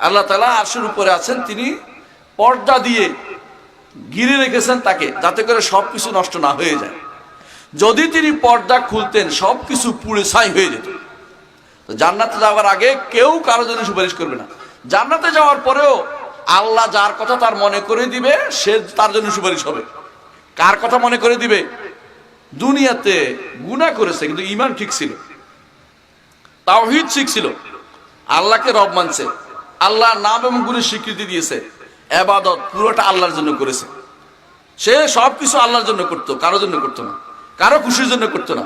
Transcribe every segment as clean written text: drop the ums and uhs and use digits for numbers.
আল্লাহ তাআলা আরশের উপরে আছেন, তিনি পর্দা দিয়ে ঘিরে রেখেছেন তাকে, যাতে করে সবকিছু নষ্ট না হয়ে যায়। যদি তিনি পর্দা খুলতেন সবকিছু পুড়ে ছাই হয়ে যেত। তো জান্নাতে যাওয়ার আগে কেউ কারোর জন্য সুপারিশ করবে না। জান্নাতে যাওয়ার পরেও আল্লাহ যার কথা তার মনে করে দিবে, সে তার জন্য সুপারিশ হবে। কার কথা মনে করে দিবে? দুনিয়াতে গুনাহ করেছে কিন্তু ঈমান ঠিক ছিল, তাওহীদ ঠিক ছিল, আল্লাহকে রব মানছে, আল্লাহর নাম এবং গুণের স্বীকৃতি দিয়েছে, ইবাদত পুরোটা আল্লাহর জন্য করেছে। সে সবকিছু আল্লাহর জন্য করতো, কারোর জন্য করতো না, কারো খুশির জন্য করতো না,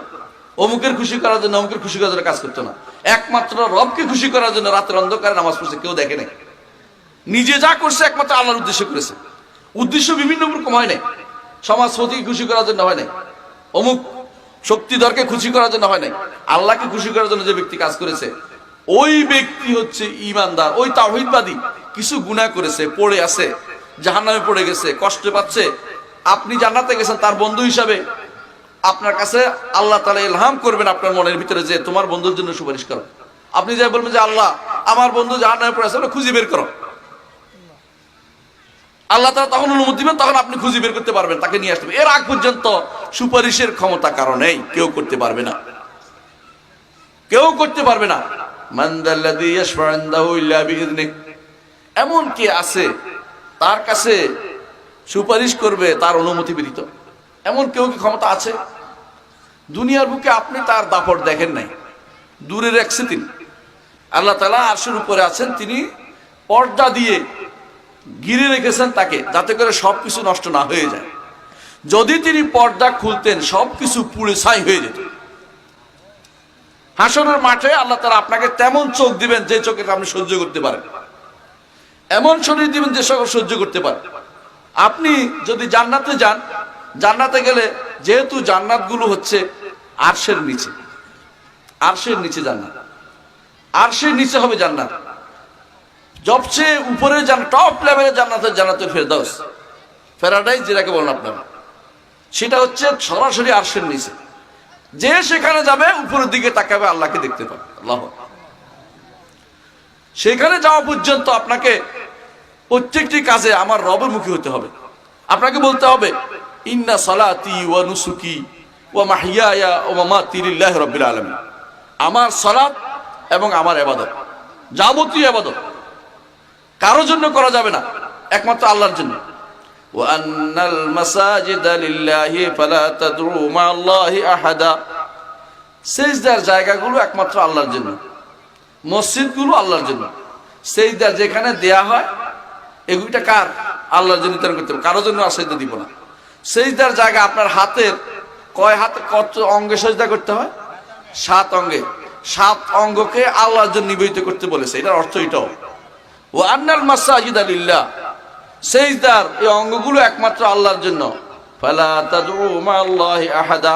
অমুকের খুশি করার জন্য অমুকের খুশি করার জন্য কাজ করতো না। একমাত্র রবকে খুশি করার জন্য রাতের অন্ধকারে নামাজ পড়ছে, কেউ দেখে নাই। নিজে যা করছে একমাত্র আল্লাহর উদ্দেশ্যে করেছে। উদ্দেশ্য বিভিন্ন রকম হয় নাই, সমাজপতিকে খুশি করার জন্য হয় নাই, অমুক শক্তিধরকে খুশি করার জন্য হয় নাই। আল্লাহকে খুশি করার জন্য যে ব্যক্তি কাজ করেছে ওই ব্যক্তি হচ্ছে ঈমানদার, ওই তাওহীদবাদী। কিছু গুনাহ করেছে, পড়ে আছে, জাহান্নামে পড়ে গেছে, কষ্ট পাচ্ছে, আপনি জান্নাতে গেছেন তার বন্ধু হিসাবে, আপনার কাছে আল্লাহ তাআলা ইলহাম করবেন আপনার মনের ভিতরে যে তোমার বন্ধুর জন্য সুপারিশ করো। আপনি যাই বলবেন যে আল্লাহ আমার বন্ধু জাহান্নামে পড়ে আছে, খুঁজে বের করো। আল্লাহ তাআলা তখন অনুমতি দিবেন, তখন আপনি খুঁজে বের করতে পারবেন, তাকে নিয়ে আসতে হবে। এর আগ পর্যন্ত সুপারিশের ক্ষমতা কারো নেই, কেউ করতে পারবে না, কেউ করতে পারবে না। মান যাল্লাযী ইয়াশফা'ু ইনদাহু ইল্লা বিইযনিহি, এমন কে আছে তার কাছে সুপারিশ করবে তার অনুমতি ব্যতীত? এমন কেউ কি ক্ষমতা আছে? দুনিয়ার বুকে আপনি তার দাপট দেখেন নাই, দূরে রাখছে তিনি। আল্লাহ তাআলা আরশের উপরে আছেন, তিনি পর্দা দিয়ে ঘিরে রেখেছেন তাকে, যাতে করে সবকিছু নষ্ট না হয়ে যায়। যদি তিনি পর্দা খুলতেন সবকিছু পুড়ে ছাই হয়ে যেত। হাসরের মাঠে আল্লাহ তাআলা আপনাকে তেমন চোখ দিবেন যে চোখে আপনি সহ্য করতে পারেন, এমন শরীর দিবেন যে সকল সহ্য করতে পারে। আপনি যদি জান্নাতে যান, জান্নাতে গেলে যেহেতু জান্নাতগুলো হচ্ছে আরশের নিচে, আরশের নিচে জান্নাত, আরশের নিচে হবে জান্নাত। সবচেয়ে উপরে টপ লেভেলের জান্নাতের জান্নাতুল ফেরদাউস, প্যারাডাইস যেটাকে বলেন আপনারা, সেটা হচ্ছে সরাসরি আরশের নিচে। যে সেখানে যাবে উপরের দিকে তাকাবে, আল্লাহকে দেখতে পাবে। আল্লাহ, সেখানে যাওয়া পর্যন্ত আপনাকে প্রত্যেকটি কাজে আমার রবের মুখী হতে হবে। আপনাকে বলতে হবে ইন্না সালাতি ওয়া নুসুকি ওয়া মাহইয়ায়া ওয়া মামাতি লিল্লাহি রাব্বিল আলামিন। আমার সালাত এবং আমার ইবাদত, যাবতীয় ইবাদত কারোর জন্য করা যাবে না, একমাত্র আল্লাহর জন্য। ওয়া আন্নাল মাসাজিদা লিল্লাহি ফালা তাদউ মা'আল্লাহি আহাদা, সিজদার জায়গাগুলো একমাত্র আল্লাহর জন্য, মসজিদগুলো আল্লাহর জন্য। সিজদা যেখানে দেয়া হয় এগুলিটা কার? আল্লাহর জন্য নির্ধারণ করতে হবে, কারোর জন্য আর সিজদা দিব না। সিজদার জায়গা আপনার হাতের কয় হাতে কত অঙ্গে সিজদা করতে হয়? 7 অঙ্গে। 7 অঙ্গকে আল্লাহর জন্য নিবেদিত করতে বলেছে, এটার অর্থ এটাও। ওয়া আন্নাল মাসাজিদা লিল্লাহ, সিজদার এই অঙ্গগুলো একমাত্র আল্লাহর জন্য। ফালা তাদউ মা'আল্লাহি আহাদা,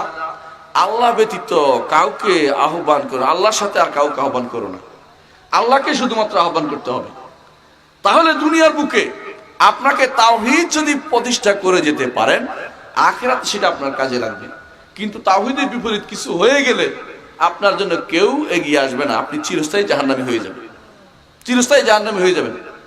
আল্লাহ ব্যতীত কাউকে আহ্বান করো, আল্লাহর সাথে আর কাউকে আহ্বান করো না, আল্লাহকে শুধুমাত্র আহ্বান করতে হবে। তাহলে দুনিয়ার বুকে আপনাকে তাওহীদ যদি প্রতিষ্ঠা করে যেতে পারেন, আখিরাতে সেটা আপনার কাজে লাগবে। কিন্তু তাওহীদের বিপরীত কিছু হয়ে গেলে আপনার জন্য কেউ এগিয়ে আসবে না, আপনি চিরস্থায়ী জাহান্নামী হয়ে যাবেন, চিরস্থায়ী জাহান্নামী হয়ে যাবেন।